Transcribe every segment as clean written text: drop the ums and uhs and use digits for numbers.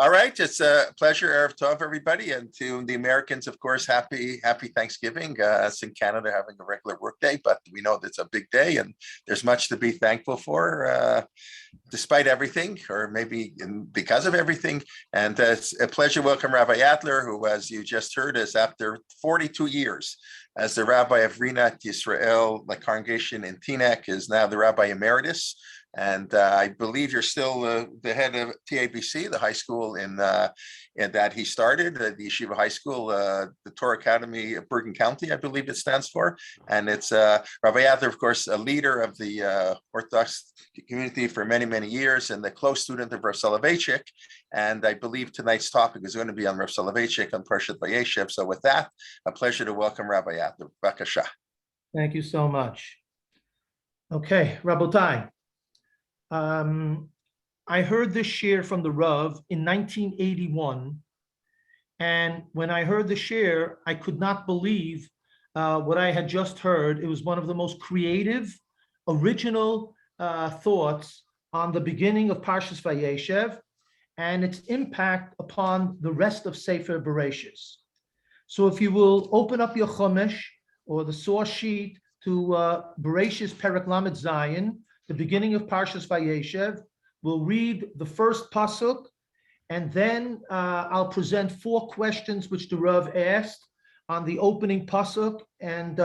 All right, it's a pleasure, Erev Tov, everybody, and to the Americans, of course, happy Thanksgiving. Us in Canada having a regular work day, but we know it's a big day, and there's much to be thankful for, despite everything, or maybe because of everything. And it's a pleasure to welcome Rabbi Adler, who, as you just heard, is after 42 years as the Rabbi of Rinat Yisrael, the congregation in Teaneck, is now the Rabbi Emeritus. And I believe you're still the head of TABC, the high school in that he started, the Yeshiva High School, the Torah Academy of Bergen County, I believe it stands for. And it's Rabbi Adler, of course, a leader of the Orthodox community for many, many years, and the close student of Rav Soloveitchik. And I believe tonight's topic is going to be on Rav Soloveitchik on Parshat Vayeshev. So with that, a pleasure to welcome Rabbi Adler. Bakasha. Thank you so much. Okay, Rabotai. I heard this shir from the Rav in 1981, and when I heard the shir, I could not believe what I had just heard. It was one of the most creative, original thoughts on the beginning of Parshas Vayeshev and its impact upon the rest of Sefer Bereshis. So if you will open up your Chumash or the source sheet to Bereshis Perek Lamed Zayin, the beginning of Parshas Vayeshev, we'll read the first pasuk, and then I'll present 4 questions which the Rav asked on the opening pasuk and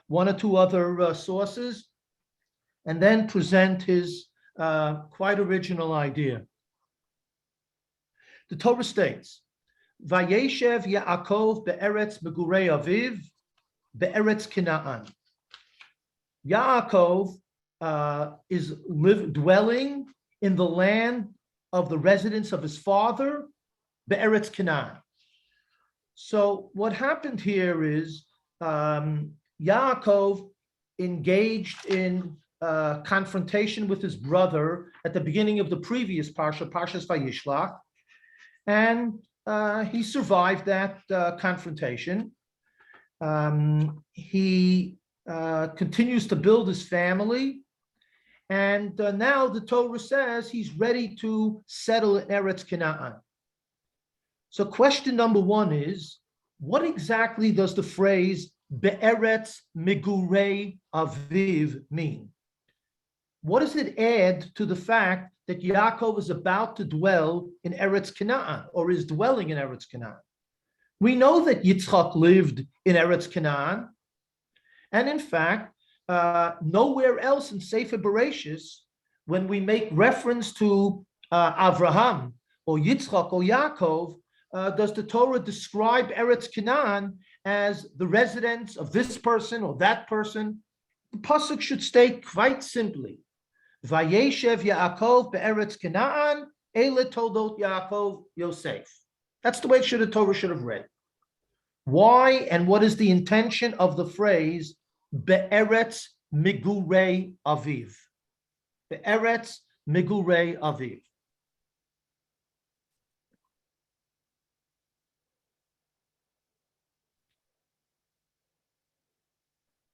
1 or 2 other sources, and then present his quite original idea. The Torah states, Vayeshev Yaakov be'eretz megurei aviv be'eretz Canaan. Yaakov is dwelling in the land of the residence of his father, Be'eretz Canaan. So what happened here is Yaakov engaged in confrontation with his brother at the beginning of the previous parsha, Parshas Vayishlach, and he survived that confrontation. He continues to build his family. And now the Torah says he's ready to settle in Eretz Canaan. So question number 1 is, what exactly does the phrase Be'eretz Megurei Aviv mean? What does it add to the fact that Yaakov is about to dwell in Eretz Canaan, or is dwelling in Eretz Canaan? We know that Yitzchak lived in Eretz Canaan, and in fact, nowhere else in Sefer Bereshis, when we make reference to Avraham or Yitzchak or Yaakov, does the Torah describe Eretz Canaan as the residence of this person or that person. The pasuk should state quite simply, Vayeshev Yaakov be'eretz Canaan, ele toldot Yaakov Yosef. That's the way the Torah should have read. Why and what is the intention of the phrase Be'eretz Megurei Aviv? Be'eretz Megurei Aviv.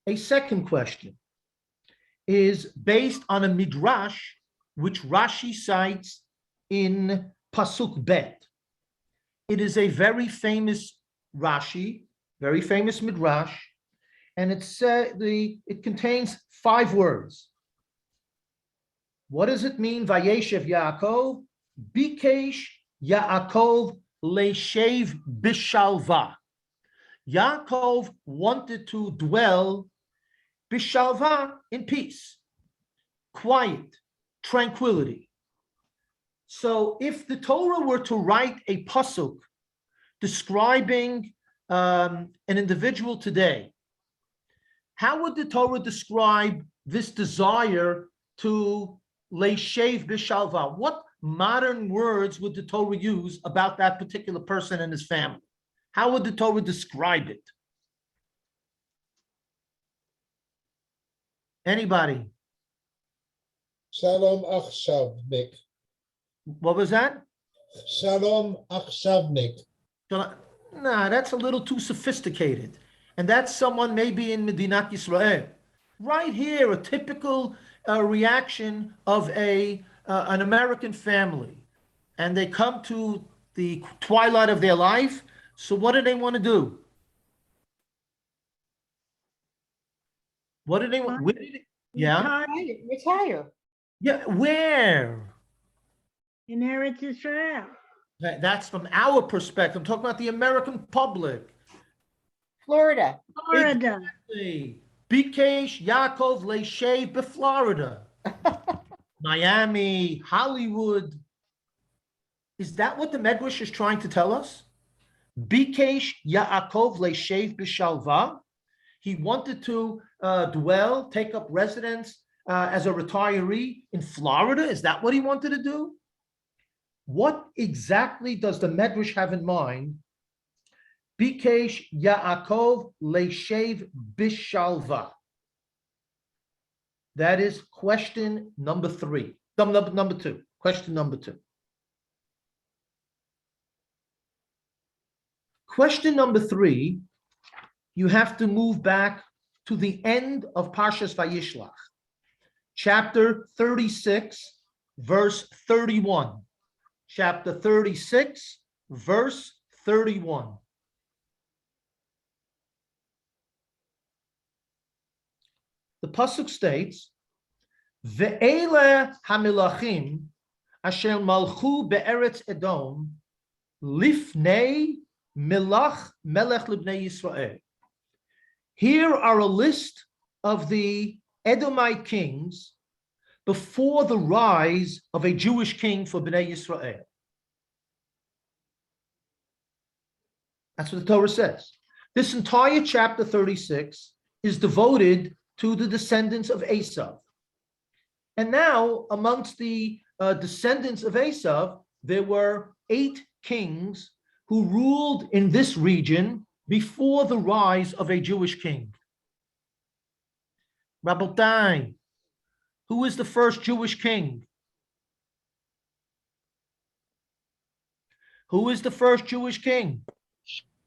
A second question is based on a midrash which Rashi cites in Pasuk Bet. It is a very famous Rashi, very famous midrash, and it contains 5 words. What does it mean? Vayeshev Yaakov, Bikesh Yaakov leishev bishalva. Yaakov wanted to dwell bishalva, in peace, quiet, tranquility. So if the Torah were to write a pasuk describing an individual today, how would the Torah describe this desire to leishev bishalva? What modern words would the Torah use about that particular person and his family? How would the Torah describe it? Anybody? Shalom Achshavnik. What was that? Shalom Achshavnik. Nah, that's a little too sophisticated. And that's someone maybe in Medinat Yisrael. Right here, a typical reaction of an American family. And they come to the twilight of their life. So what do they want to do? What do they want? Where did it, yeah. Retire. Yeah. Where? Inherit Israel. That's from our perspective. I'm talking about the American public. Florida. Florida. Bikesh Yaakov Leishev Florida. Miami, Hollywood. Is that what the Medrash is trying to tell us? Bikesh Yaakov Leishev B'Shalva. He wanted to take up residence as a retiree in Florida. Is that what he wanted to do? What exactly does the Medrash have in mind? Bikesh Yaakov Leishev B'Shalva. That is question number 3. Number 2. Question number 2. Question number 3, you have to move back to the end of Parshas Vayishlach, chapter 36, verse 31. Chapter 36, verse 31. The pasuk states, "Ve'ele hamilachim asher malchu be'eretz Edom lifnei milach melech libnei Yisrael." Here are a list of the Edomite kings before the rise of a Jewish king for Bnei Yisrael. That's what the Torah says. This entire chapter 36 is devoted to the descendants of Esav. And now, amongst the descendants of Esav, there were 8 kings who ruled in this region before the rise of a Jewish king. Rabotai, who is the first Jewish king? Who is the first Jewish king?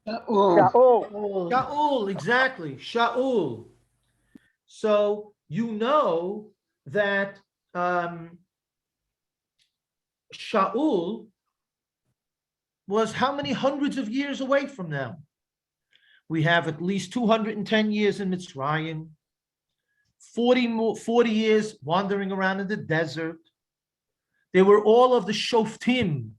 Shaul, exactly, Shaul. So you know that Shaul was how many hundreds of years away from them? We have at least 210 years in Mitzrayim, 40 years wandering around in the desert. There were all of the Shoftim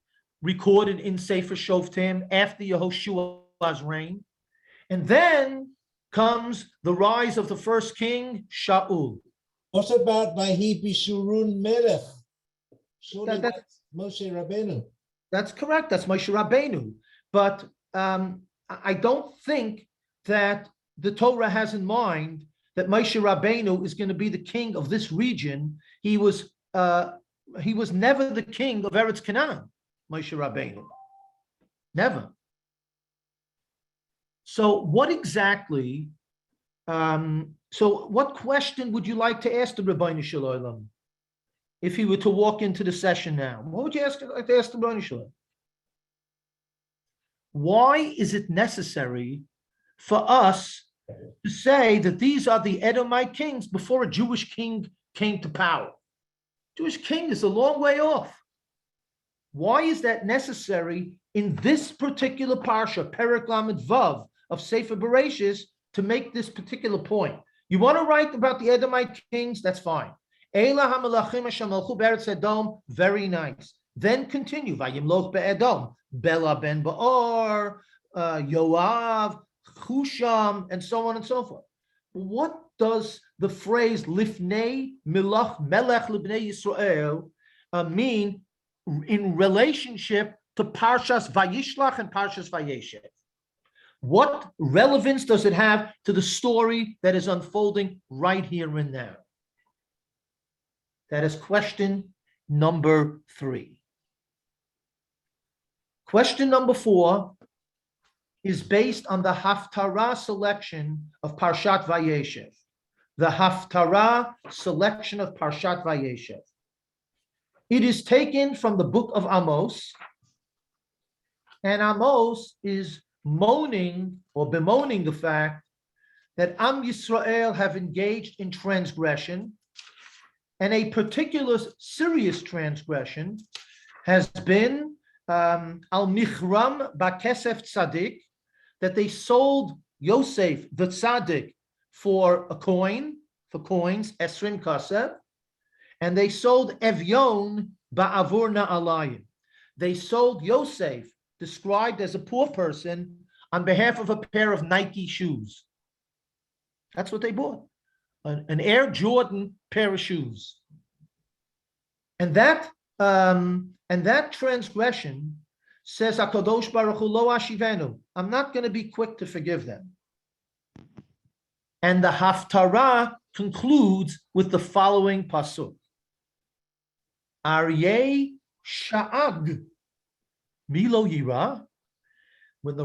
recorded in Sefer Shoftim after Yehoshua's reign. And then comes the rise of the first king, Shaul. What about Vahi Bishurun Melech? Surely That's- that's Moshe Rabbeinu. That's correct. That's Moshe Rabbeinu. But I don't think that the Torah has in mind that Moshe Rabbeinu is going to be the king of this region. He was never the king of Eretz Canaan, Moshe Rabbeinu. Never. So what exactly, what question would you like to ask the Ribbono Shel Olam? If he were to walk into the session now, what would you like to ask the Ribbono Shel Olam? Why is it necessary for us to say that these are the Edomite kings before a Jewish king came to power? Jewish king is a long way off. Why is that necessary in this particular parsha, Perek Lamed Vav of Sefer Bereshis, to make this particular point? You want to write about the Edomite kings? That's fine. Eila hamelachim asher malchu be'eretz Edom, very nice. Then continue. Vayimloch be'Edom, Bela ben Ba'or, Yoav, Husham, and so on and so forth. What does the phrase Lifnei Milach Melech Libnei Yisrael mean in relationship to Parshas Vayishlach and Parshas Vayeshev? What relevance does it have to the story that is unfolding right here and now? That is question number 3. Question number 4 is based on the Haftarah selection of Parshat Vayeshev. The Haftarah selection of Parshat Vayeshev. It is taken from the book of Amos, and Amos is moaning or bemoaning the fact that Am Yisrael have engaged in transgression, and a particular serious transgression has been al michram bakesef tzadik, that they sold Yosef the tzaddik for a coin, for coins, esrim kasef, and they sold Evyon ba'avur na'alayim. They sold Yosef, described as a poor person, on behalf of a pair of Nike shoes. That's what they bought, an Air Jordan pair of shoes. And that transgression, says HaKadosh Baruch Hu, lo ashivenu, I'm not going to be quick to forgive them. And the Haftarah concludes with the following pasuk: Aryeh sha'ag milo yira. When the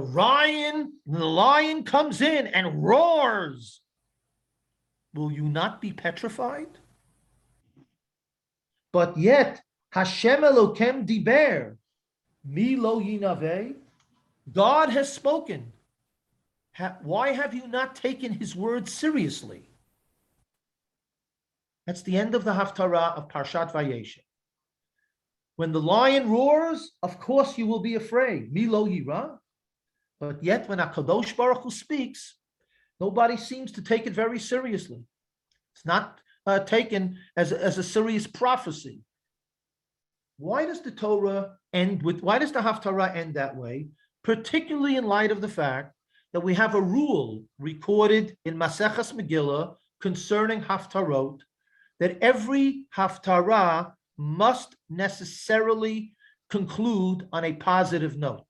lion comes in and roars, will you not be petrified? But yet, Hashem Elokem diber, milo yinaveh. God has spoken. Why have you not taken his word seriously? That's the end of the Haftarah of Parshat Vayeshev. When the lion roars, of course you will be afraid. Milo yira. But yet when HaKadosh Baruch Hu speaks, nobody seems to take it very seriously. It's not taken as a serious prophecy. Why does the Torah why does the Haftarah end that way? Particularly in light of the fact that we have a rule recorded in Maseches Megillah concerning Haftarot, that every Haftarah must necessarily conclude on a positive note.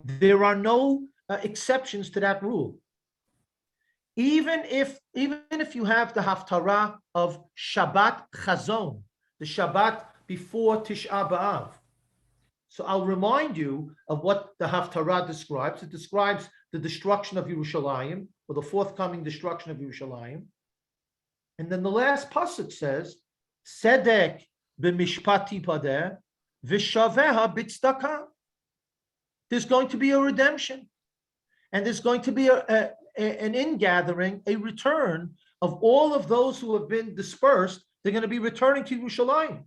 There are no exceptions to that rule. Even if you have the Haftarah of Shabbat Chazon, the Shabbat before Tisha B'Av. So I'll remind you of what the Haftarah describes. It describes the destruction of Yerushalayim, or the forthcoming destruction of Yerushalayim. And then the last pasuk says, Sedek b'mishpat tipadeh, v'shaveha b'tzedakah. There's going to be a redemption, and there's going to be an ingathering, a return of all of those who have been dispersed. They're going to be returning to Yerushalayim.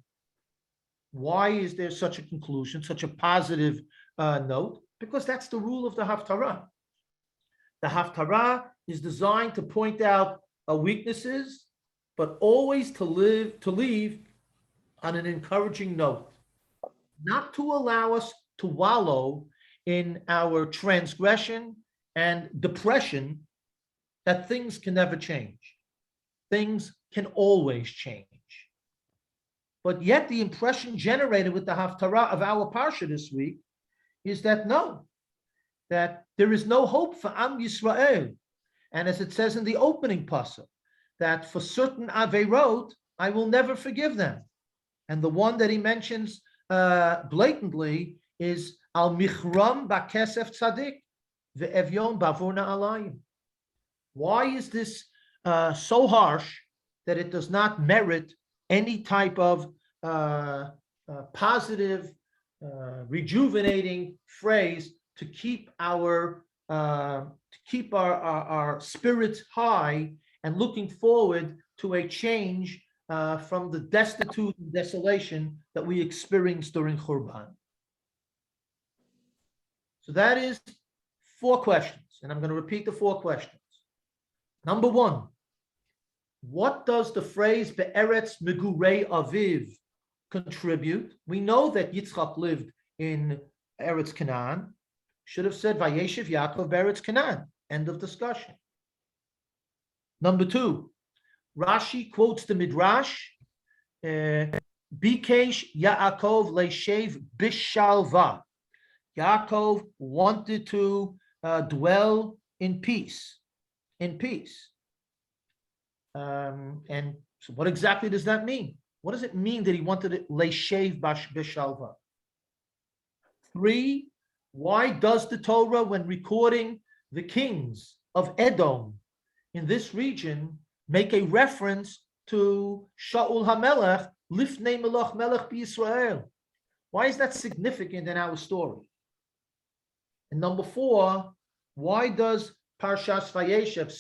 Why is there such a conclusion, such a positive note? Because that's the rule of the Haftarah. The Haftarah is designed to point out weaknesses, but always to leave on an encouraging note, not to allow us to wallow in our transgression and depression that things can never change. Things can always change. But yet the impression generated with the Haftarah of our Parsha this week is that no, that there is no hope for Am Yisrael. And as it says in the opening pasuk, that for certain Aveirot, I will never forgive them. And the one that he mentions blatantly is Al Michram Bakesef Tzadik, Ve'evyon Bavur Na'alayim. Why is this so harsh that it does not merit any type of positive, rejuvenating phrase to keep our spirits high and looking forward to a change from the destitute and desolation that we experienced during Churban? So that is 4 questions, and I'm going to repeat the 4 questions. Number 1, what does the phrase Be'eretz Megurei Aviv contribute? We know that Yitzchak lived in Eretz Canaan. Should have said Vayeshev Yaakov Be'eretz Canaan. End of discussion. Number 2, Rashi quotes the Midrash, Bikesh Yaakov Leishev Bishalva. Yaakov wanted to dwell in peace. And so what exactly does that mean? What does it mean that he wanted it Leishev Bishalva? 3, why does the Torah, when recording the kings of Edom in this region, make a reference to Shaul HaMelech, Lifnei Melech Melech B'Yisrael? Why is that significant in our story? And number 4, why does Parshat Vayeshev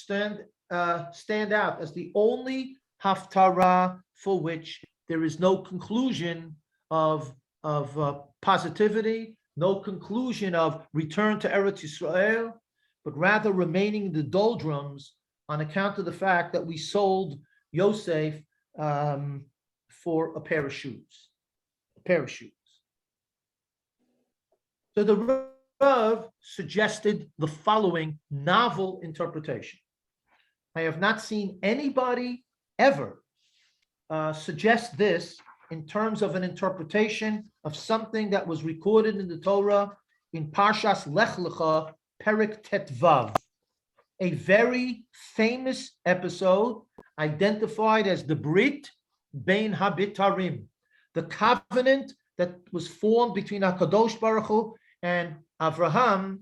stand out as the only Haftarah for which there is no conclusion of positivity, no conclusion of return to Eretz Yisrael, but rather remaining in the doldrums on account of the fact that we sold Yosef for a pair of shoes. So the Rav suggested the following novel interpretation. I have not seen anybody ever suggest this in terms of an interpretation of something that was recorded in the Torah in Parshas Lech Lecha, Perek Tetvav, a very famous episode identified as the Brit Bein Habitarim, the covenant that was formed between HaKadosh Baruch Hu and Avraham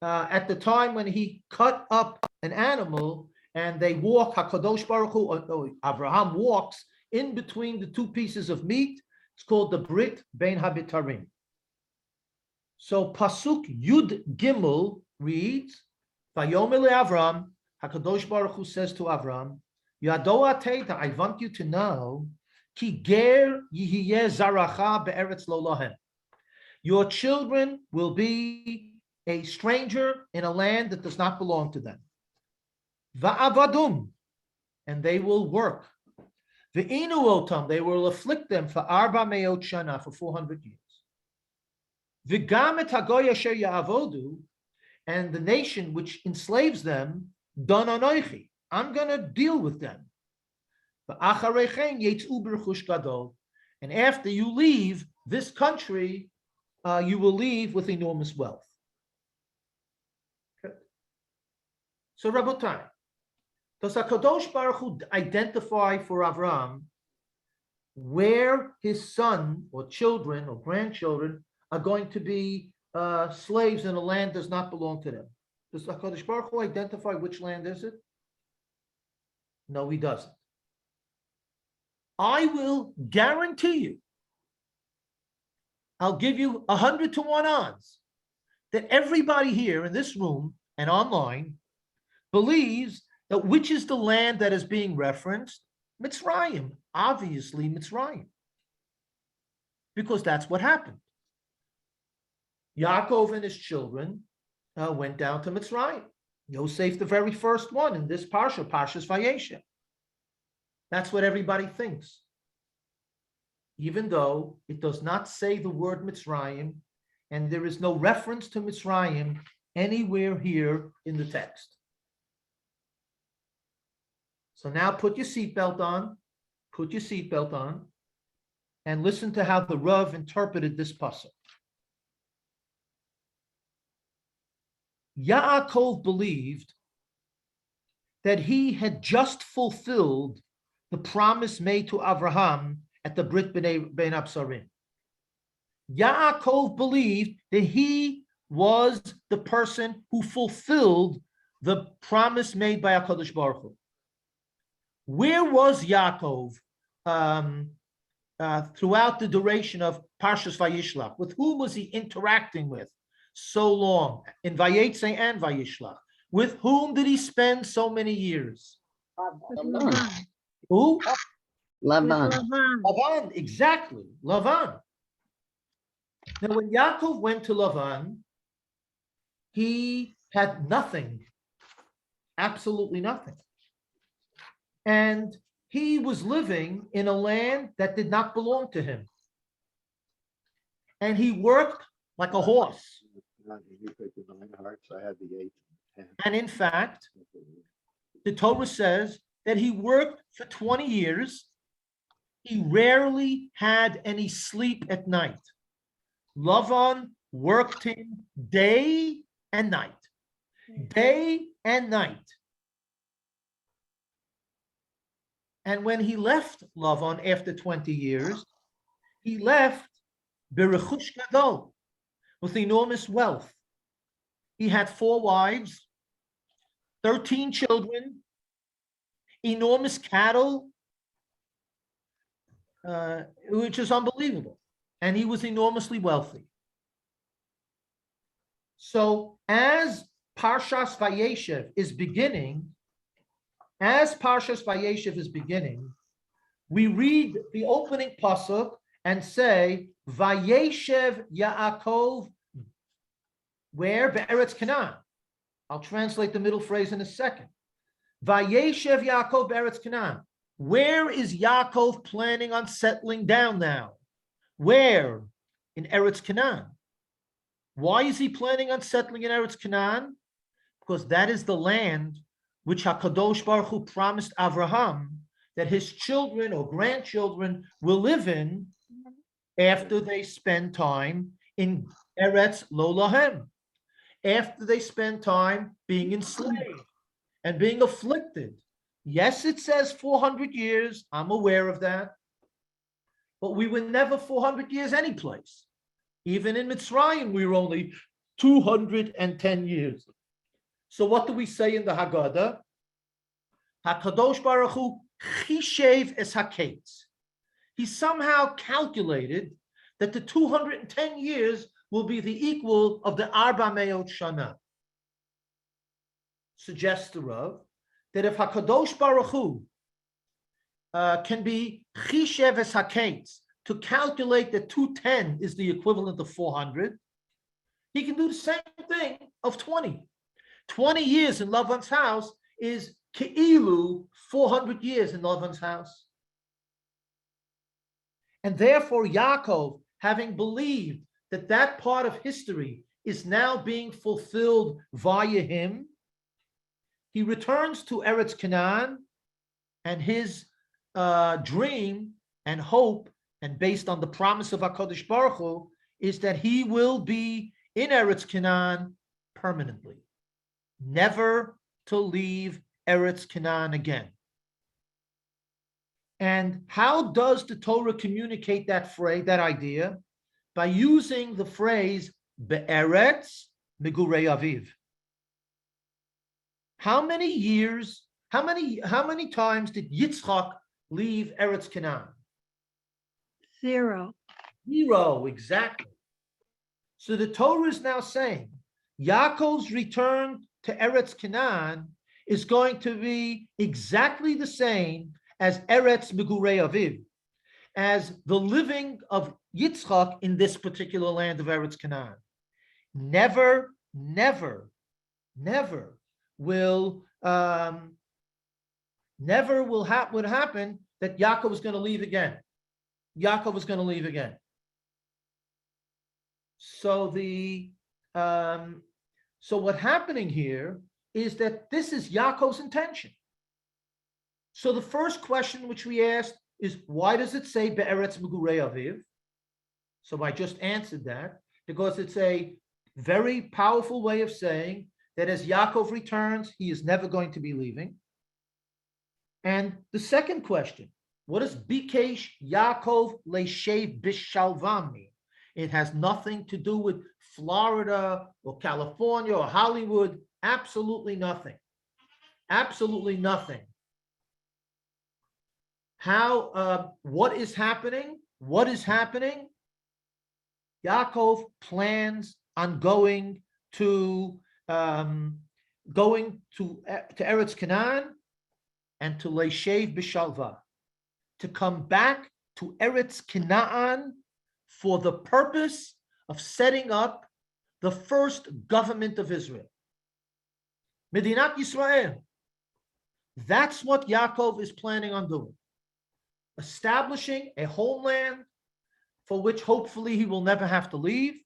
at the time when he cut up an animal and they walk, HaKadosh Baruch Hu, Avraham walks in between the two pieces of meat. It's called the Brit Bein Habitarim. So Pasuk Yud Gimel reads, Vayomer le'Avram, HaKadosh Baruch Hu says to Avram, Yado ateta, I want you to know, Ki ger yihiyeh zaracha be'eretz lo lahem. Your children will be a stranger in a land that does not belong to them. Va'avadum, and they will work. Ve'inu otam, they will afflict them for 400 shana, for 400 years. V'gam et hagoy asher ya'avodu, and the nation which enslaves them, don anoichi, I'm going to deal with them. And after you leave this country, you will leave with enormous wealth. Okay. So, Rabotai, does HaKadosh Baruch Hu identify for Avram where his son or children or grandchildren are going to be slaves in a land that does not belong to them? Does HaKadosh Baruch Hu identify which land is it? No, he doesn't. I will guarantee you, I'll give you 100 to 1 odds that everybody here in this room and online believes that which is the land that is being referenced? Mitzrayim, obviously Mitzrayim, because that's what happened. Yaakov and his children went down to Mitzrayim. Yosef, the very first one in this Parsha, Parshas Vayeshev. That's what everybody thinks. Even though it does not say the word Mitzrayim, and there is no reference to Mitzrayim anywhere here in the text. So now put your seatbelt on, and listen to how the Rav interpreted this pasuk. Yaakov believed that he had just fulfilled the promise made to Avraham at the Brit Bein Absarim. Yaakov believed that he was the person who fulfilled the promise made by HaKadosh Baruch Hu. Where was Yaakov throughout the duration of Parshas Vayishlach? With whom was he interacting with so long in Vayetze and Vayishlach? With whom did he spend so many years? Lavan. Who? Lavan. Lavan, exactly, Lavan. Now, when Yaakov went to Lavan, he had nothing, absolutely nothing. And he was living in a land that did not belong to him. And he worked like a horse. And in fact, the Torah says that he worked for 20 years. He rarely had any sleep at night. Lavan worked him day and night. Day and night. And when he left Lavan after 20 years, he left Berechush Gadol, with enormous wealth. He had 4 wives, 13 children, enormous cattle, which is unbelievable. And he was enormously wealthy. So as Parshas Vayeshev is beginning, we read the opening pasuk and say, Vayeshev Yaakov, where? Be'eretz Canaan. I'll translate the middle phrase in a second. Vayeshev Yaakov Be'eretz Canaan. Where is Yaakov planning on settling down now? Where? In Eretz Canaan. Why is he planning on settling in Eretz Canaan? Because that is the land which HaKadosh Baruch Hu promised Avraham that his children or grandchildren will live in after they spend time in Eretz Lo Lahem, after they spend time being enslaved and being afflicted. Yes, it says 400 years. I'm aware of that. But we were never 400 years anyplace. Even in Mitzrayim, we were only 210 years. So what do we say in the Haggadah? HaKadosh Baruch Hu chishev es haketz. He somehow calculated that the 210 years will be the equal of the Arba Meot Shana. Suggests the Rav that if HaKadosh Baruch Hu can be chishev es haketz, to calculate that 210 is the equivalent of 400, he can do the same thing of 20. 20 years in Lavan's house is ke'ilu 400 years in Lavan's house. And therefore Yaakov, having believed that that part of history is now being fulfilled via him, he returns to Eretz Canaan, and his dream and hope, and based on the promise of HaKadosh Baruch Hu, is that he will be in Eretz Canaan permanently, never to leave Eretz Canaan again. And how does the Torah communicate that phrase, that idea? By using the phrase Be'eretz Megurei Aviv. How many years, how many times did Yitzchak leave Eretz Canaan? 0. 0, exactly. So the Torah is now saying Yaakov's return to Eretz Canaan is going to be exactly the same as Eretz Megurei Aviv, as the living of Yitzchak in this particular land of Eretz Canaan. Never, never, never would happen that Yaakov was going to leave again. Yaakov was going to leave again. So so what's happening here is that this is Yaakov's intention. So the first question which we asked is, why does it say Be'eretz Megurei Aviv? So I just answered that, because it's a very powerful way of saying that as Yaakov returns, he is never going to be leaving. And the second question, what does Bikesh Yaakov Leishev Bishalva mean? It has nothing to do with Florida or California or Hollywood. Absolutely nothing. Absolutely nothing. What is happening? What is happening? Yaakov plans on going to Eretz Canaan and to Leishev Bishalva, to come back to Eretz Canaan for the purpose of setting up the first government of Israel. Medinat Yisrael. That's what Yaakov is planning on doing. Establishing a homeland for which hopefully he will never have to leave,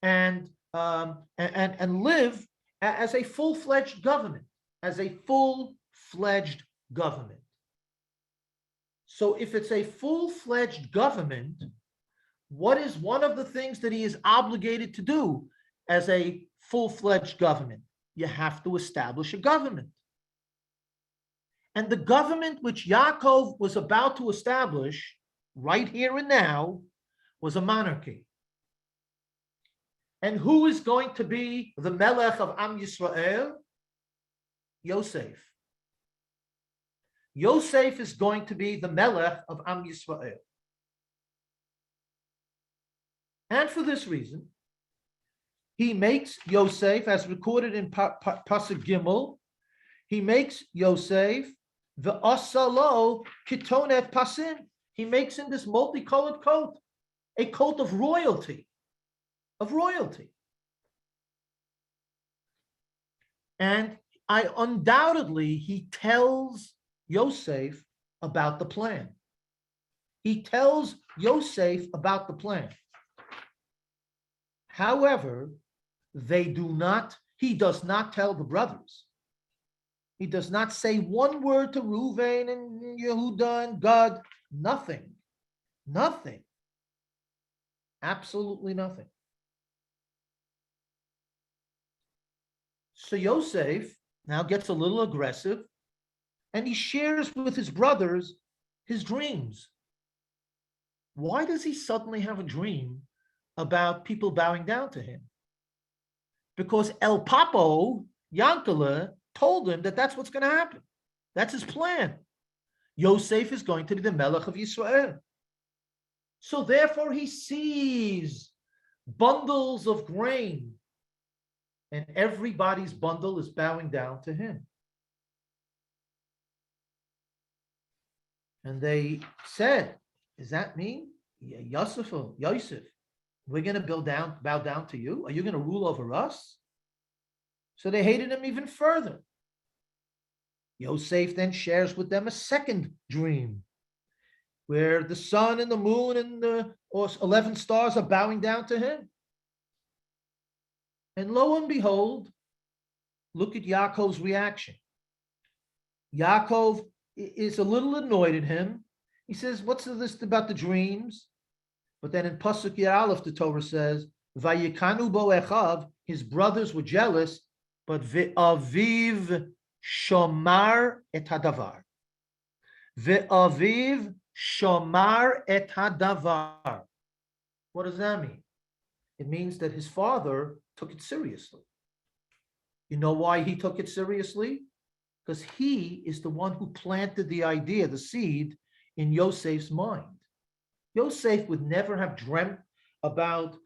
and live as a full-fledged government, So if it's a full-fledged government, what is one of the things that he is obligated to do as a full-fledged government? You have to establish a government. And the government which Yaakov was about to establish right here and now was a monarchy. And who is going to be the Melech of Am Yisrael? Yosef. Yosef is going to be the Melech of Am Yisrael. And for this reason, he makes Yosef, as recorded in Pasuk Gimel, he makes Yosef the Asalo Kitonet Pasim. He makes him this multicolored coat. a cult of royalty, And undoubtedly, he tells Yosef about the plan. He tells Yosef about the plan. However, he does not tell the brothers. He does not say one word to Reuven and Yehuda and Gad. Nothing. Absolutely nothing. So Yosef now gets a little aggressive and he shares with his brothers his dreams. Why does he suddenly have a dream about people bowing down to him? Because El Papo, Yankele, told him that that's what's going to happen. That's his plan. Yosef is going to be the Melech of Yisrael. So therefore he sees bundles of grain and everybody's bundle is bowing down to him. And they said, does that mean, Yosef, we're going to bow down to you? Are you going to rule over us? So they hated him even further. Yosef then shares with them a second dream where the sun and the moon and the 11 stars are bowing down to him. And lo and behold, look at Yaakov's reaction. Yaakov is a little annoyed at him. He says, what's this about the dreams? But then in Pasuk Yud Aleph, the Torah says, Vayikanu bo echav, his brothers were jealous, but ve'aviv shomar et hadavar. Ve'aviv shomar et hadavar. What does that mean? It means that his father took it seriously. You know why he took it seriously? Because he is the one who planted the idea, the seed, in Yosef's mind. Yosef would never have dreamt about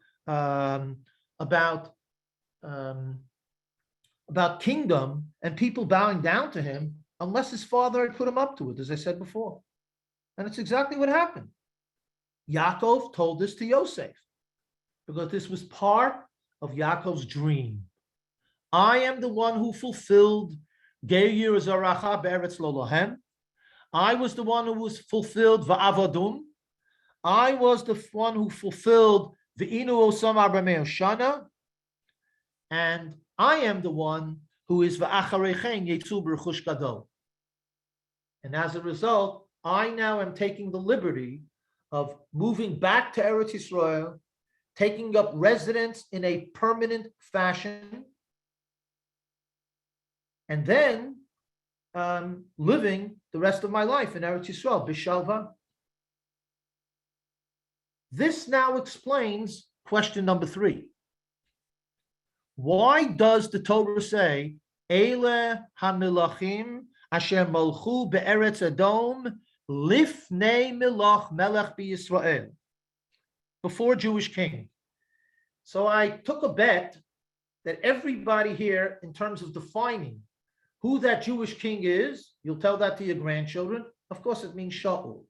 kingdom and people bowing down to him unless his father had put him up to it, as I said before. And it's exactly what happened. Yaakov told this to Yosef because this was part of Yaakov's dream. I am the one who fulfilled Geir Zaracha Be'eretz Lo Lohem. I was the one who was fulfilled Va'avadum. I was the one who fulfilled Ve'inu Osam Arbamei Shana. And I am the one who is Va'acharechen Yetzu B'Rechush Gadol. And as a result, I now am taking the liberty of moving back to Eretz Yisrael, taking up residence in a permanent fashion, and then living the rest of my life in Eretz Yisrael, B'Shalva. This now explains question number 3. Why does the Torah say, Eile hamilachim asher malchu be'eretz Edom lifnei milach melech b'Yisrael, before Jewish king? So I took a bet that everybody here, in terms of defining who that Jewish king is, you'll tell that to your grandchildren. Of course, it means Shaul.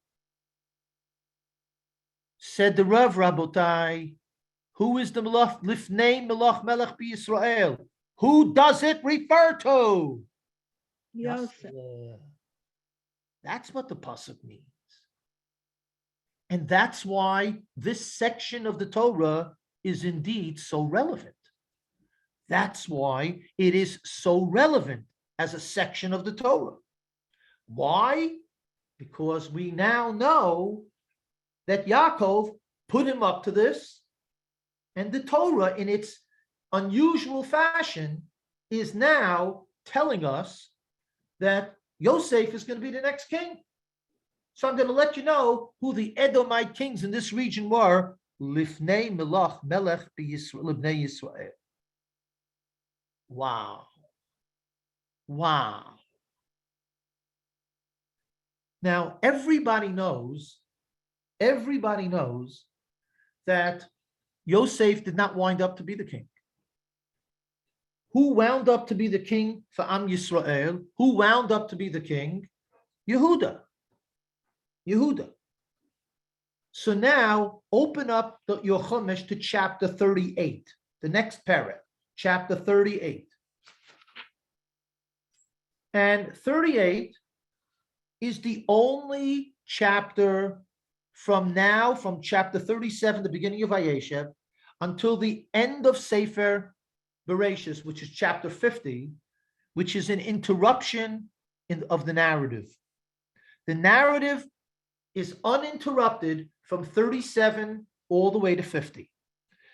Said the Rav, Rabotai, who is the lifnei milach melech b'Yisrael? Who does it refer to? Yosef. That's what the pasuk means. And that's why this section of the Torah is indeed so relevant. That's why it is so relevant as a section of the Torah. Why? Because we now know that Yaakov put him up to this, and the Torah, in its unusual fashion, is now telling us that Yosef is going to be the next king. So I'm going to let you know who the Edomite kings in this region were. Lifnei milach melech b'Yisrael Yisrael. Wow. Now, everybody knows that Yosef did not wind up to be the king. Who wound up to be the king for Am Yisrael? Who wound up to be the king? Yehuda. So now open up your Chumash to chapter 38, the next parak, chapter 38. And 38 is the only chapter from chapter 37, the beginning of Vayeshev, until the end of Sefer Bereshis, which is chapter 50, which is an interruption of the narrative. The narrative is uninterrupted from 37 all the way to 50.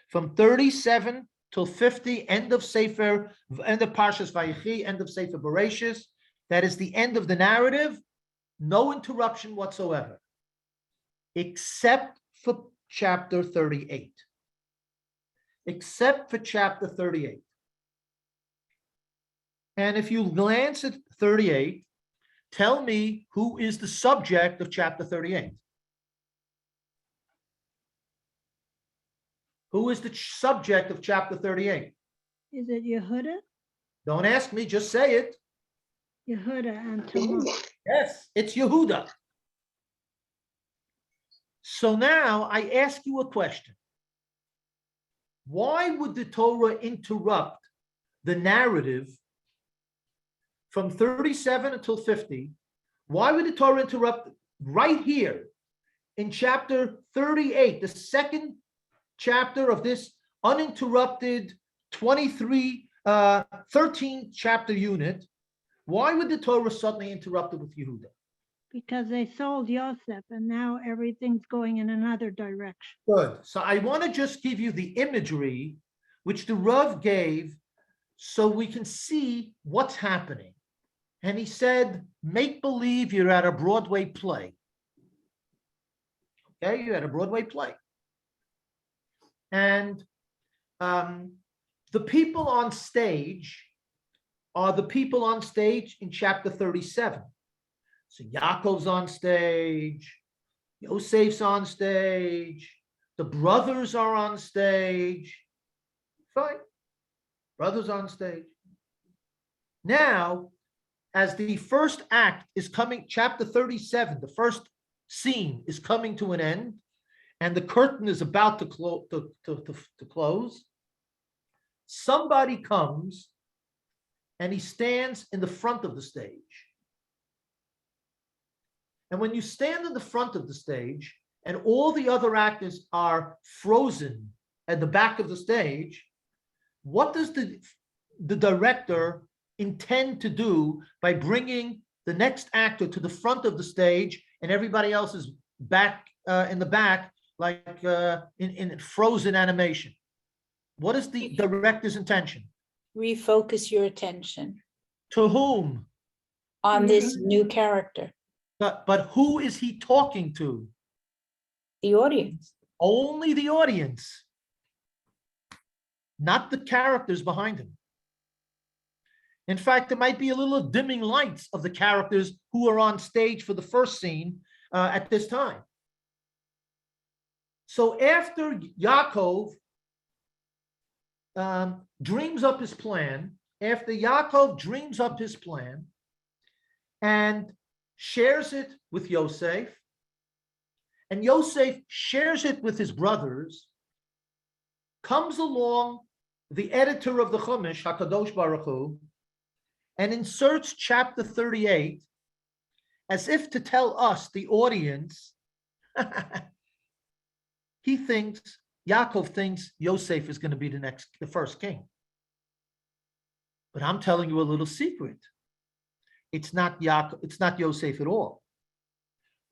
From 37 till 50, end of Sefer, end of Parshas Vayechi, end of Sefer Bereshis. That is the end of the narrative. No interruption whatsoever, except for chapter 38. Except for chapter 38. And if you glance at 38, tell me who is the subject of chapter 38. Who is the subject of chapter 38? Is it Yehuda? Don't ask me, just say it. Yehuda and Tamar. Yes, it's Yehuda. So now I ask you a question. Why would the Torah interrupt the narrative from 37 until 50? Why would the Torah interrupt right here in chapter 38, the second chapter of this uninterrupted 13 chapter unit? Why would the Torah suddenly interrupt it with Yehuda? Because they sold Yosef and now everything's going in another direction. Good. So I want to just give you the imagery which the Rav gave so we can see what's happening. And he said, make believe you're at a Broadway play. Okay, you're at a Broadway play. And the people on stage are the people on stage in chapter 37. So Yaakov's on stage, Yosef's on stage, the brothers are on stage. Fine, brothers on stage. Now, as the first act is coming, chapter 37, the first scene is coming to an end, and the curtain is about to close, somebody comes and he stands in the front of the stage. And when you stand in the front of the stage and all the other actors are frozen at the back of the stage, what does the director intend to do by bringing the next actor to the front of the stage and everybody else is back in the back, like in frozen animation? What is the director's intention? Refocus your attention To whom? on this new character, But who is he talking to? the audience. Only the audience, not the characters behind him. In fact, there might be a little dimming lights of the characters who are on stage for the first scene at this time. So after Yaakov dreams up his plan, and shares it with Yosef, and Yosef shares it with his brothers, comes along the editor of the Chumash, HaKadosh Baruch Hu, and inserts chapter 38 as if to tell us, the audience, Yaakov thinks Yosef is going to be the first king. But I'm telling you a little secret. It's not Yaakov, it's not Yosef at all.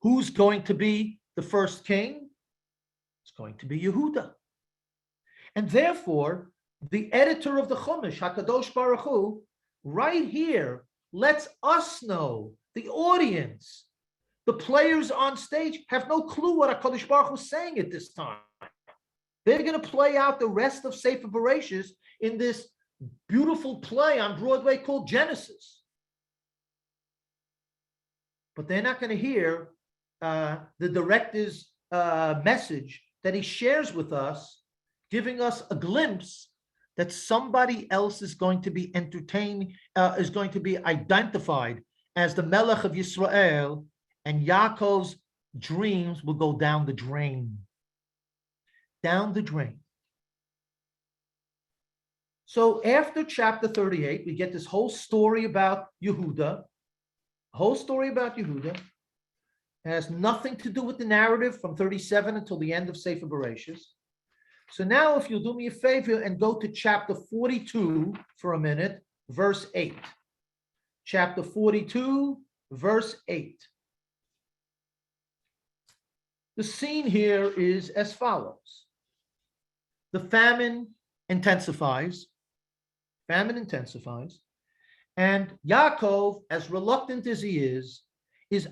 Who's going to be the first king? It's going to be Yehuda. And therefore, the editor of the Chumash, HaKadosh Baruch Hu, right here lets us know, the audience, the players on stage have no clue what HaKadosh Baruch Hu is saying at this time. They're going to play out the rest of Sefer Bereshis in this beautiful play on Broadway called Genesis. But they're not going to hear the director's message that he shares with us, giving us a glimpse that somebody else is going to be entertained, is going to be identified as the Melech of Yisrael, and Yaakov's dreams will go down the drain. Down the drain. So after chapter 38, we get this whole story about Yehuda. A whole story about Yehuda. It has nothing to do with the narrative from 37 until the end of Sefer Bereshis. So now if you'll do me a favor and go to chapter 42 for a minute, verse 8. Chapter 42, verse 8. The scene here is as follows. The famine intensifies. Famine intensifies. And Yaakov, as reluctant as he is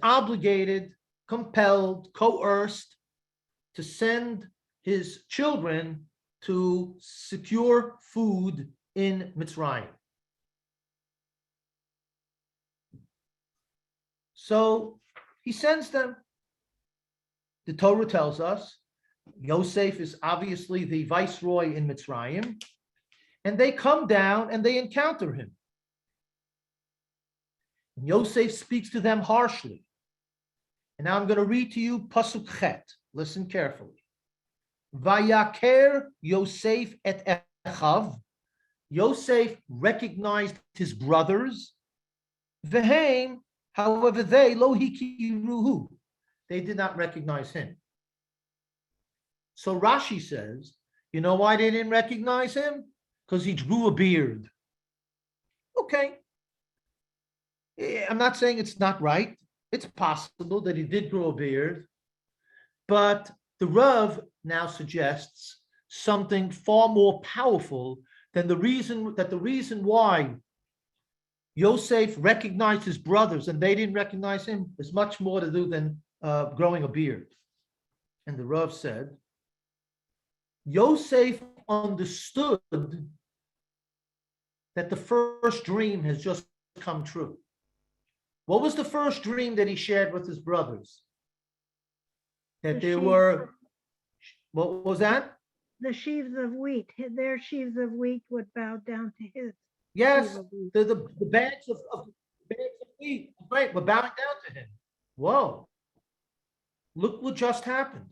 obligated, compelled, coerced to send his children to secure food in Mitzrayim. So he sends them. The Torah tells us Yosef is obviously the viceroy in Mitzrayim, and they come down and they encounter him. And Yosef speaks to them harshly. And now I'm going to read to you Pasuk Chet. Listen carefully. Vayaker Yosef et Echav. Yosef recognized his brothers. Vehem, however, they lo hikiruhu. They did not recognize him. So Rashi says, you know why they didn't recognize him? Because he grew a beard. Okay. I'm not saying it's not right. It's possible that he did grow a beard. But the Rav now suggests something far more powerful than the reason why Yosef recognized his brothers and they didn't recognize him is much more to do than growing a beard. And the Rav said, Yosef understood that the first dream has just come true. What was the first dream that he shared with his brothers? That there were, what was that? The sheaves of wheat, their sheaves of wheat would bow down to his. Yes, sheaf of wheat. the bags of wheat, right, were bowing down to him. Whoa. Look what just happened.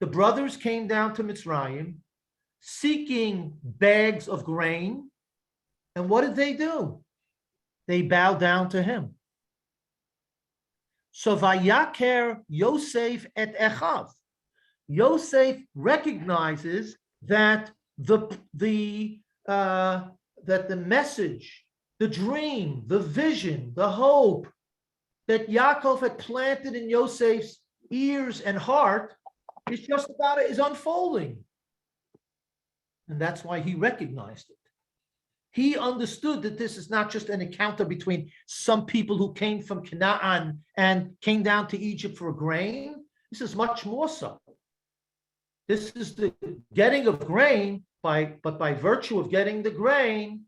The brothers came down to Mitzrayim seeking bags of grain. And what did they do? They bowed down to him. So Vayaker Yosef et Echav. Yosef recognizes that the message, the dream, the vision, the hope that Yaakov had planted in Yosef's ears and heart is unfolding. And that's why he recognized it. He understood that this is not just an encounter between some people who came from Canaan and came down to Egypt for grain. This is much more so. This is the getting of grain, but by virtue of getting the grain,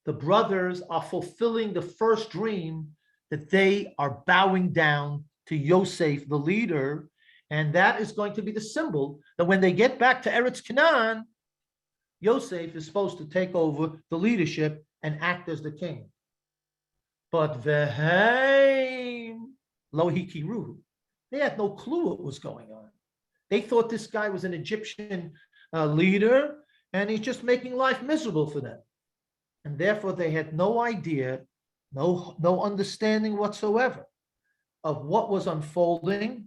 the brothers are fulfilling the first dream that they are bowing down to Yosef, the leader, and that is going to be the symbol that when they get back to Eretz Canaan, Yosef is supposed to take over the leadership and act as the king. But veheim lo hikiruhu. They had no clue what was going on. They thought this guy was an Egyptian leader, and he's just making life miserable for them. And therefore, they had no idea, no understanding whatsoever of what was unfolding,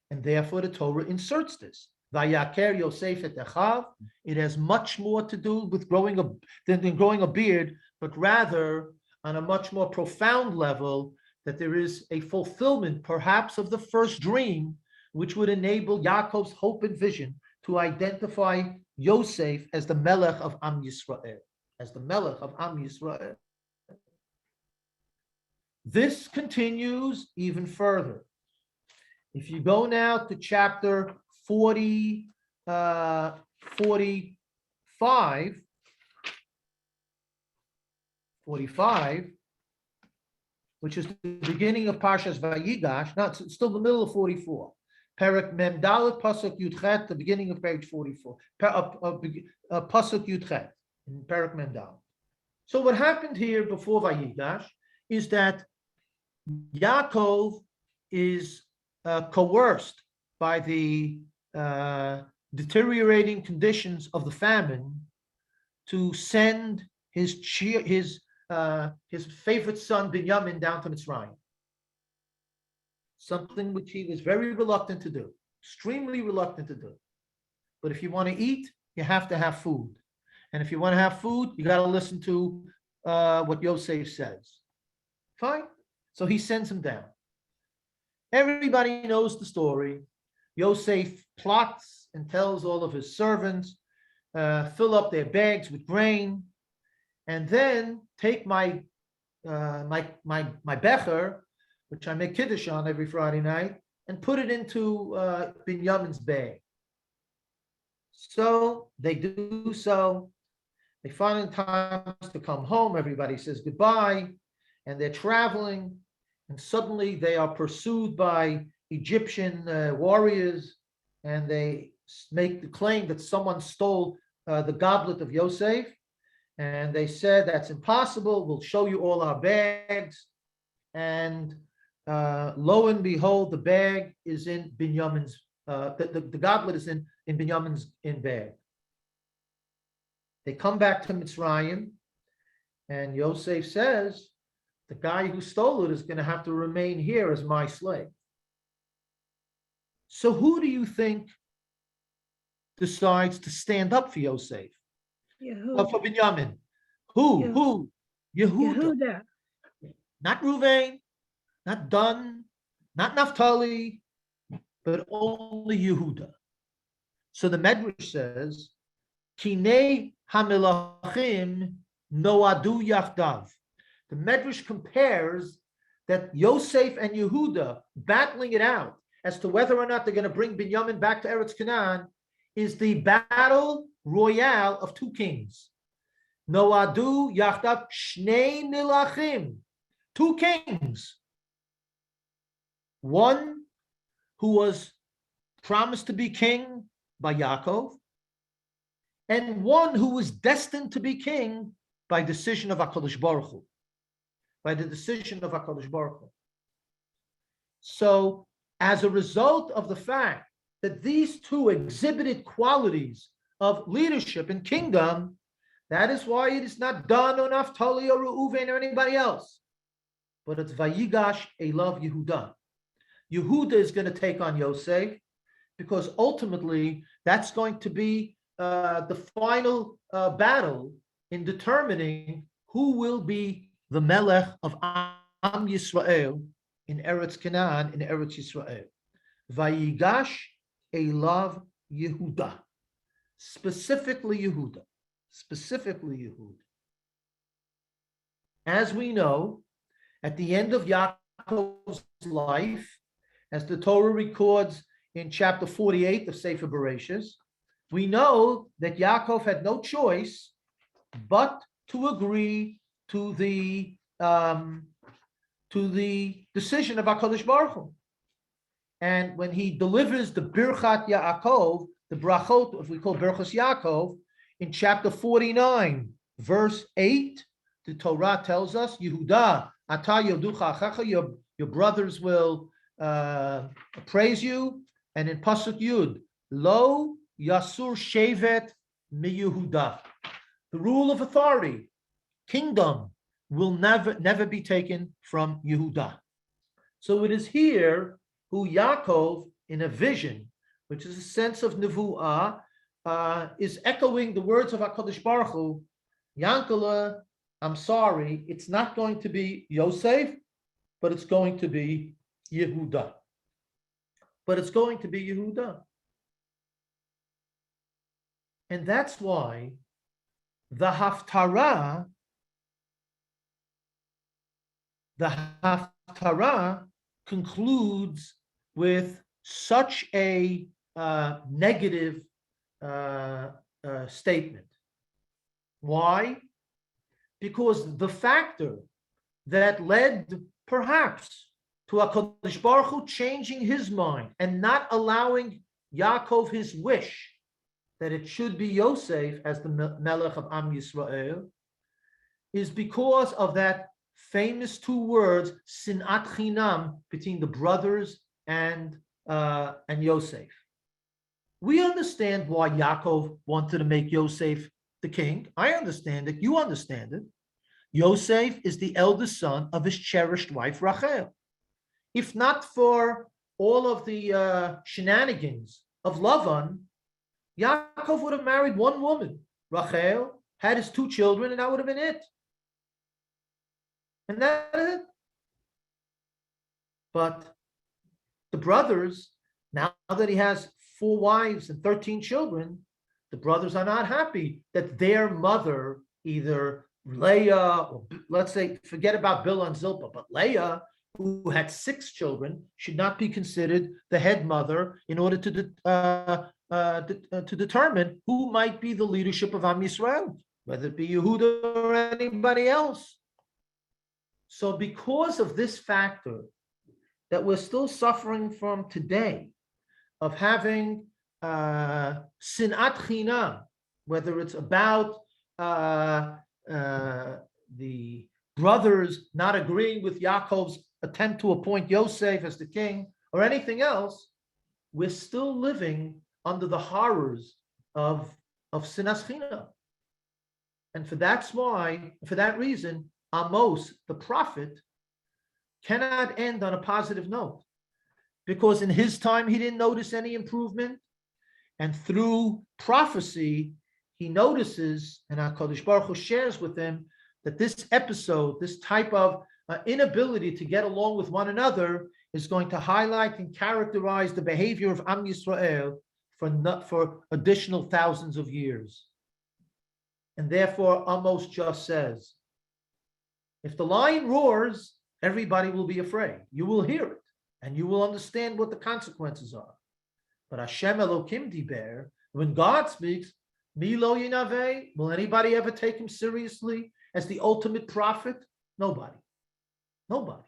and therefore the Torah inserts this. Vayaker Yosef et Echav. It has much more to do with growing a beard, but rather on a much more profound level, that there is a fulfillment, perhaps, of the first dream, which would enable Yaakov's hope and vision to identify Yosef as the Melech of Am Yisrael, as the Melech of Am Yisrael. This continues even further. If you go now to chapter 45, which is the beginning of Parshas Vayigash. No, it's still the middle of 44. Perek Mem Dalet Pasuk Yudchet, the beginning of page 44. Pasuk Yudchet in Perek Mem Dalet. So what happened here before Vayigash is that Yaakov is coerced by the deteriorating conditions of the famine to send his favorite son Binyamin down to Mitzrayim. Something which he was very reluctant to do, extremely reluctant to do. But if you want to eat, you have to have food. And if you want to have food, you got to listen to what Yosef says. Fine. So he sends him down. Everybody knows the story. Yosef plots and tells all of his servants, fill up their bags with grain, and then take my becher, which I make kiddush on every Friday night, and put it into Binyamin's bag. So they do so. They find time to come home. Everybody says goodbye, and they're traveling, and suddenly they are pursued by Egyptian warriors, and they make the claim that someone stole the goblet of Yosef, and they said that's impossible. We'll show you all our bags, and lo and behold, the bag is in Binyamin's. The goblet is in Binyamin's bag. They come back to Mitzrayim, and Yosef says, the guy who stole it is going to have to remain here as my slave. So who do you think decides to stand up for Yosef? Or for Binyamin? Who? Yehuda. Not Ruvain, not Dan, not Naphtali, but only Yehuda. So the Medrash says, Kinei Hamilachim Noadu Yachdav. The Medrash compares that Yosef and Yehuda battling it out as to whether or not they're going to bring Binyamin back to Eretz Canaan is the battle royale of two kings. Noadu Yachdav Shnei Milachim. Two kings. One who was promised to be king by Yaakov, and one who was destined to be king by decision of HaKadosh Baruch Hu. By the decision of HaKadosh Baruch Hu. So, as a result of the fact that these two exhibited qualities of leadership and kingdom, that is why it is not Dan or Naphtali or Reuven or anybody else, but it's Vayigash Elav Yehuda. Yehuda is going to take on Yosef, because ultimately that's going to be the final battle in determining who will be the Melech of Am Yisrael in Eretz Canaan, in Eretz Yisrael. Vayigash Elav Yehuda. Specifically Yehuda. Specifically Yehuda. As we know, at the end of Yaakov's life, as the Torah records in chapter 48 of Sefer Bereshis, we know that Yaakov had no choice but to agree to the decision of HaKadosh Baruch Hu. And when he delivers the Birchat Yaakov, the brachot, if we call Birchas Yaakov, in chapter 49, verse 8, the Torah tells us, Yehuda, Ata Yoducha Achacha, your brothers will praise you. And in Pasuk Yud, Lo Yasur Shevet Mi Yehuda. The rule of authority, kingdom, will never be taken from Yehuda. So it is here who Yaakov, in a vision, which is a sense of nevuah, is echoing the words of HaKadosh Baruch Hu, Yankala, I'm sorry, it's not going to be Yosef, but it's going to be Yehuda. But it's going to be Yehuda. And that's why the Haftarah concludes with such a negative statement. Why? Because the factor that led perhaps to HaKadosh Baruch Hu changing his mind and not allowing Yaakov his wish that it should be Yosef as the Melech of Am Yisrael is because of that famous two words, Sinat Chinam, between the brothers and Yosef. We understand why Yaakov wanted to make Yosef the king. I understand it. You understand it. Yosef is the eldest son of his cherished wife, Rochelle. If not for all of the shenanigans of Lavan, Yaakov would have married one woman, Rochelle, had his 2 children, and that would have been it. And that's it. But the brothers, now that he has 4 wives and 13 children, the brothers are not happy that their mother, either Leah, or let's say, forget about Bilhah and Zilpah, but Leah, who had 6 children, should not be considered the head mother in order to determine who might be the leadership of Am Yisrael, whether it be Yehuda or anybody else. So because of this factor that we're still suffering from today, of having sinat chinam, whether it's about the brothers not agreeing with Yaakov's attempt to appoint Yosef as the king or anything else, we're still living under the horrors of sinas chinam. And for that reason, Amos, the prophet, cannot end on a positive note, because in his time he didn't notice any improvement, and through prophecy he notices, and HaKadosh Baruch Hu shares with him, that this episode, this type of inability to get along with one another, is going to highlight and characterize the behavior of Am Yisrael for additional thousands of years. And therefore Amos just says, if the lion roars, everybody will be afraid. You will hear it, and you will understand what the consequences are. But Hashem Elokim Diber, when God speaks, Mi lo yinaveh, will anybody ever take him seriously as the ultimate prophet? Nobody. Nobody.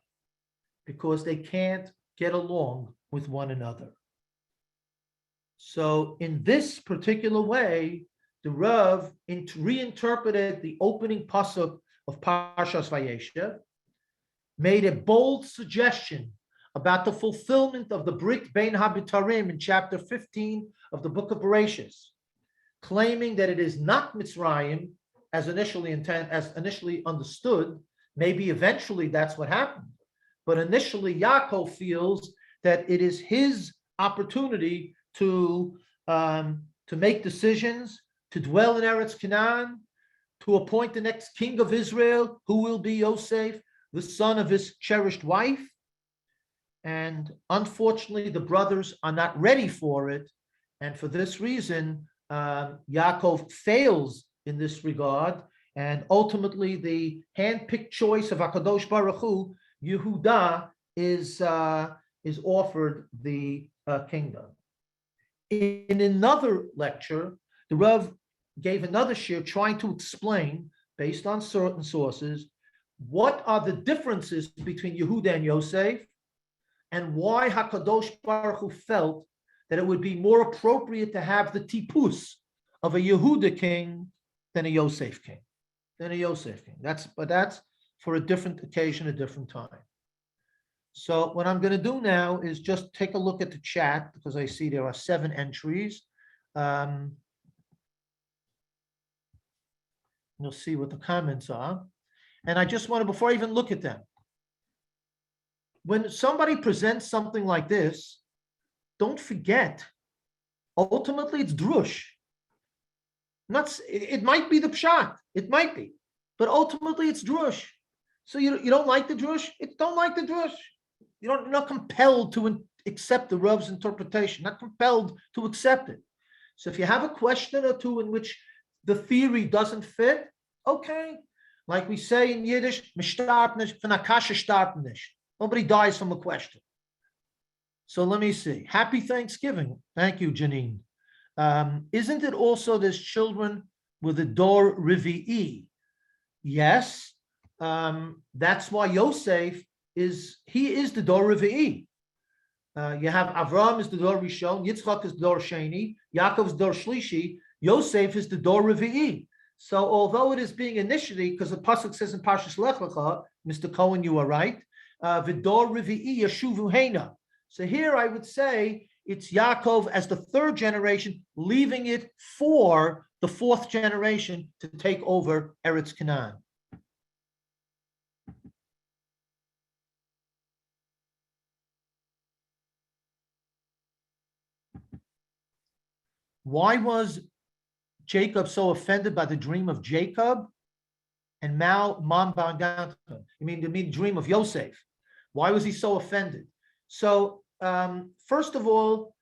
Because they can't get along with one another. So in this particular way, the Rav reinterpreted the opening pasuk of Parshat Vayeshev, made a bold suggestion about the fulfillment of the Brit Bein Habitarim in chapter 15 of the book of Vayeshev, claiming that it is not Mitzrayim as initially understood. Maybe eventually that's what happened, but initially Yaakov feels that it is his opportunity to make decisions, to dwell in Eretz Canaan, to appoint the next king of Israel, who will be Yosef, the son of his cherished wife. And unfortunately, the brothers are not ready for it. And for this reason, Yaakov fails in this regard. And ultimately, the hand-picked choice of HaKadosh Baruch Hu, Yehuda, is offered the kingdom. In another lecture, the Rav gave another shir trying to explain, based on certain sources, what are the differences between Yehuda and Yosef, and why HaKadosh Baruch Hu felt that it would be more appropriate to have the tipus of a Yehuda king than a Yosef king. That's for a different occasion, a different time. So what I'm going to do now is just take a look at the chat, because I see there are 7 entries. You'll see what the comments are. And I just want to, before I even look at them, when somebody presents something like this, don't forget, ultimately it's drush. It might be the pshat, it might be, but ultimately it's drush. So you don't like the drush? Don't like the drush. You're not compelled to accept the Rav's interpretation, not compelled to accept it. So if you have a question or two in which the theory doesn't fit, okay. Like we say in Yiddish, nobody dies from a question. So let me see. Happy Thanksgiving. Thank you, Janine. Isn't it also there's children with a Dor Rivi'i? Yes. That's why Yosef is the Dor Rivi'i. You have Avram is the Dor Rishon, Yitzchak is the Dor Sheni, Yaakov is Dor Shlishi, Yosef is the Dor Rivi'i. So although it is being initially, because the pasuk says in Parshas Lech Lecha, Mr. Cohen, you are right, V'dor Rivi'i Yashuvu Heina. So here I would say it's Yaakov as the third generation, leaving it for the fourth generation to take over Eretz Canaan. Why was Jacob so offended by the dream of Jacob and Mom bowing down to him? You mean the dream of Yosef? Why was he so offended? So first of all,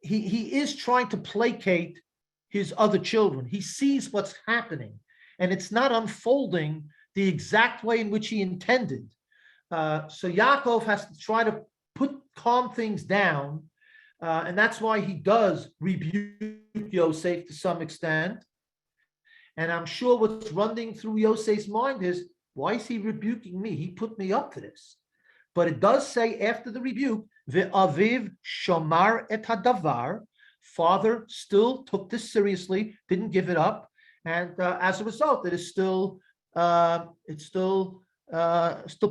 he is trying to placate his other children. He sees what's happening, and it's not unfolding the exact way in which he intended. So Yaakov has to try to calm things down, and that's why he does rebuke Yosef to some extent. And I'm sure what's running through Yosef's mind is, why is he rebuking me? He put me up to this. But it does say after the rebuke, Ve'aviv shomar et hadavar, father still took this seriously, didn't give it up, and as a result, it is still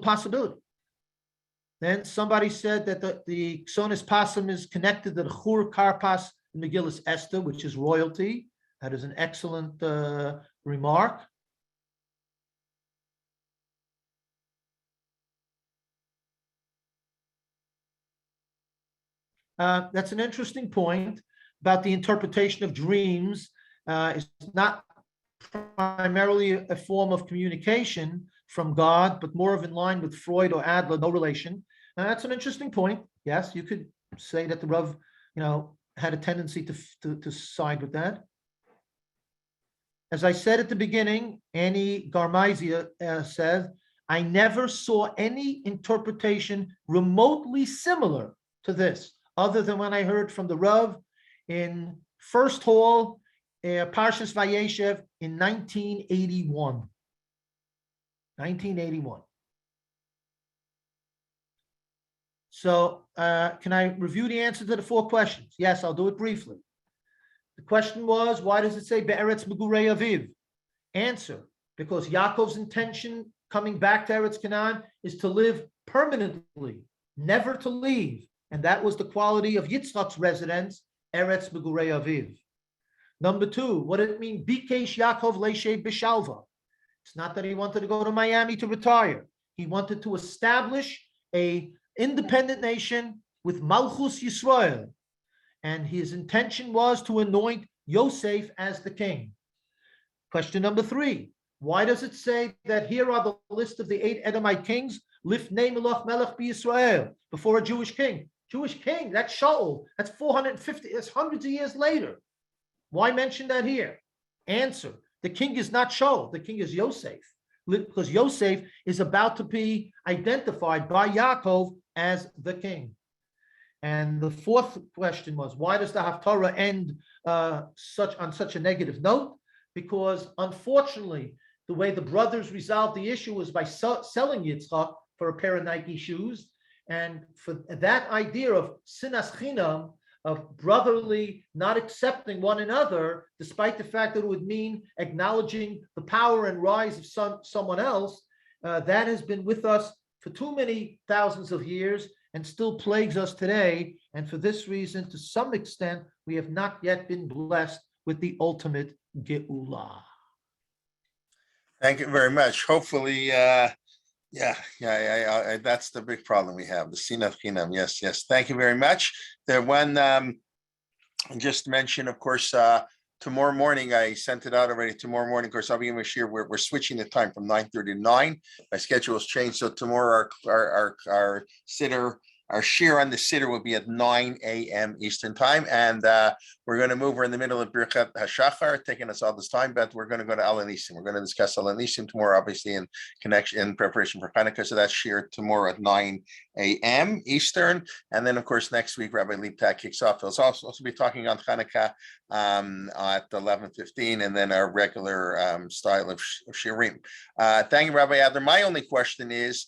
possibility. Then somebody said that the Ksonis Passim is connected to the Chur Karpas Megillus Esther, which is royalty. That is an excellent remark. That's an interesting point about the interpretation of dreams. It's not primarily a form of communication from God, but more of in line with Freud or Adler, no relation. That's an interesting point. Yes, you could say that the Rav, had a tendency to side with that. As I said at the beginning, Annie Garmizia says, I never saw any interpretation remotely similar to this, other than when I heard from the Rav in First Hall, Parshas Vayeshev in 1981. 1981. So can I review the answer to the 4 questions? Yes, I'll do it briefly. The question was, why does it say Be'eretz Megurei Aviv? Answer, because Yaakov's intention coming back to Eretz Canaan is to live permanently, never to leave. And that was the quality of Yitzchak's residence, Eretz Megurei Aviv. Number 2, what did it mean? Bikesh Yaakov Leishev B'Shalva. It's not that he wanted to go to Miami to retire. He wanted to establish an independent nation with Malchus Yisrael. And his intention was to anoint Yosef as the king. Question number 3, why does it say that here are the list of the 8 Edomite kings, Lifnei Melech Melech B'Yisrael, before a Jewish king? Jewish king, that's Shaul. That's 450, that's hundreds of years later. Why mention that here? Answer, the king is not Shaul, the king is Yosef, because Yosef is about to be identified by Yaakov as the king. And the 4th question was, why does the Haftarah end on such a negative note? Because unfortunately, the way the brothers resolved the issue was by selling Yitzchak for a pair of Nike shoes. And for that idea of sinas chinam, of brotherly not accepting one another, despite the fact that it would mean acknowledging the power and rise of someone else, that has been with us for too many thousands of years and still plagues us today. And for this reason, to some extent, we have not yet been blessed with the ultimate Geula. Thank you very much. Hopefully, that's the big problem we have, the Sinat Chinam. Yes. Thank you very much. The one just mention, of course, tomorrow morning, I sent it out already. Tomorrow morning, of course, I'll be in Mashir. We're switching the time from 9:30 to 9. My schedule has changed, so tomorrow our sitter, our shir on the sitter will be at 9 a.m. Eastern time, and we're going to move. We're in the middle of Birchat HaShachar, taking us all this time, but we're going to go to Al Anisim. We're going to discuss Al Anisim tomorrow, obviously in preparation for Hanukkah. So that's shir tomorrow at 9 a.m. Eastern, and then of course next week Rabbi Liebtag kicks off. He'll also be talking on Hanukkah at 11:15, and then our regular style of shirim. Thank you, Rabbi Adler. My only question is,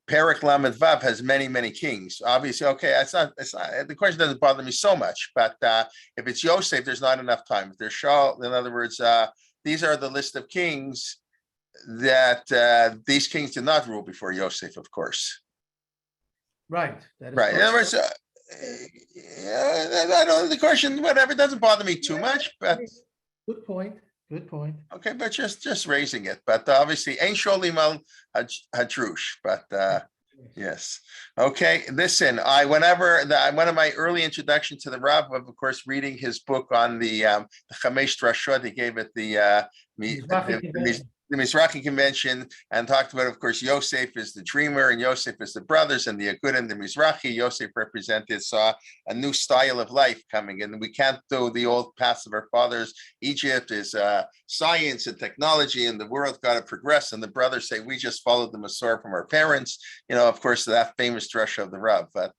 Perek Lamed Vav has many kings. Obviously, okay, it's not the question doesn't bother me so much, but if it's Yosef, there's not enough time. If there's Shaul, in other words, these are the list of kings that these kings did not rule before Yosef, of course. Right. That is Right. In other correct. words, I don't, the question, whatever, doesn't bother me too much, but Good point. Good point. okay, but just raising it. But obviously, ain't surely mal hadrush, but yes. Okay, listen, one of my early introduction to the Rav, of course, reading his book on the Chamesh Drashot, he gave it the Mizrahi Convention, and talked about, of course, Yosef is the dreamer, and Yosef is the brothers, and the Agud and the Mizrahi. Yosef saw a new style of life coming, and we can't do the old paths of our fathers. Egypt is science and technology, and the world got to progress. And the brothers say, we just followed the Masorah from our parents. You know, of course, that famous drasha of the Rav. But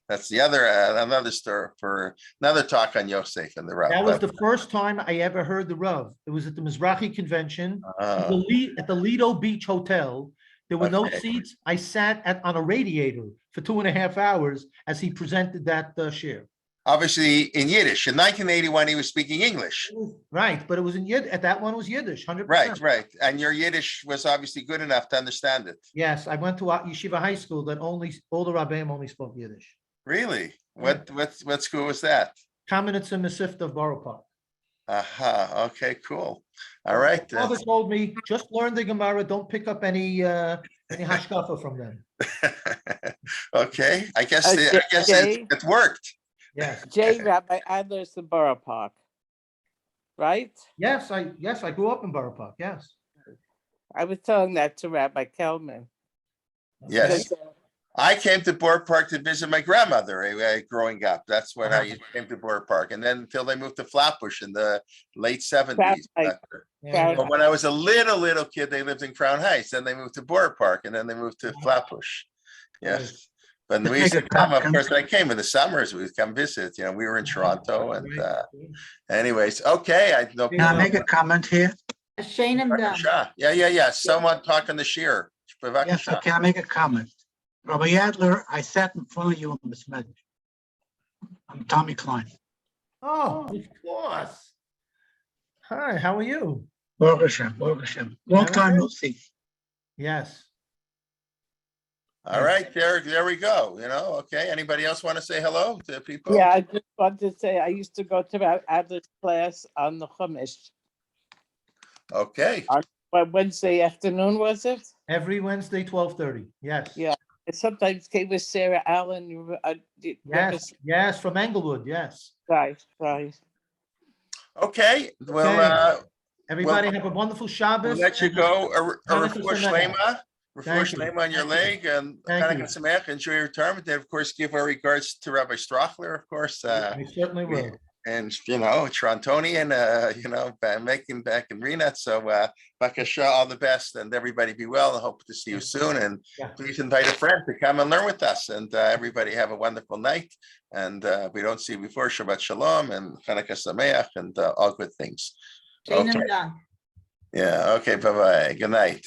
that's the other another story for another talk on Yosef and the Rav. That was the first time I ever heard the Rav. It was at the Mizrahi Convention at the Lido Beach Hotel. There were no seats. I sat on a radiator for 2.5 hours as he presented that share. Obviously in Yiddish. In 1981, he was speaking English. Right, but it was in Yiddish. At that one was Yiddish, 100%. Right. And your Yiddish was obviously good enough to understand it. Yes, I went to a yeshiva high school that all the rabbeim only spoke Yiddish. Really? What school was that? Kamenetz and Mesivta of Borough Park. Aha. Okay, cool. All right. My father told me, just learn the Gemara, don't pick up any hashkafa from them. Okay. I guess Jay? it worked. Yes. Jay, Rabbi Adler's in Borough Park, right? Yes, I grew up in Borough Park. Yes. I was telling that to Rabbi Kelman. Yes. I came to Borough Park to visit my grandmother growing up. That's when I came to Borough Park. And then until they moved to Flatbush in the late 70s. Yeah. But when I was a little kid, they lived in Crown Heights. Then they moved to Borough Park, and then they moved to Flatbush. Yes. But we used to come, of course, when I came in the summers, we would come visit. You know, we were in Toronto. And anyways, okay. Can I make a comment here? Yeah. Someone talking the shear. Yes, can I make a comment? Rabbi Adler, I sat in front of you in this meeting. I'm Tommy Klein. Oh, of course. Hi, how are you? Baruch Hashem. Long time no see. Yes. All right, there we go. You know, okay. Anybody else want to say hello to people? Yeah, I just wanted to say I used to go to Rabbi Adler's class on the Chumash. Okay. What Wednesday afternoon was it? Every Wednesday, 12:30. Yes. Yeah. I sometimes came with Sarah Allen. Yes, from Englewood. Yes. Right. Okay. Well, everybody have a wonderful Shabbos. We'll let you go. A Refuah Shlema on your leg, and Hanukkah Sameach. Enjoy your retirement. And of course, give our regards to Rabbi Strachler. Of course, I certainly will. And Torontonian, making back in Renat. So, Bakasha, all the best, and everybody be well. I hope to see you soon. And please invite a friend to come and learn with us. And everybody have a wonderful night. And we don't see you before Shabbat Shalom and Hanukkah Sameach and all good things. Okay. Yeah. Okay. Bye bye. Good night.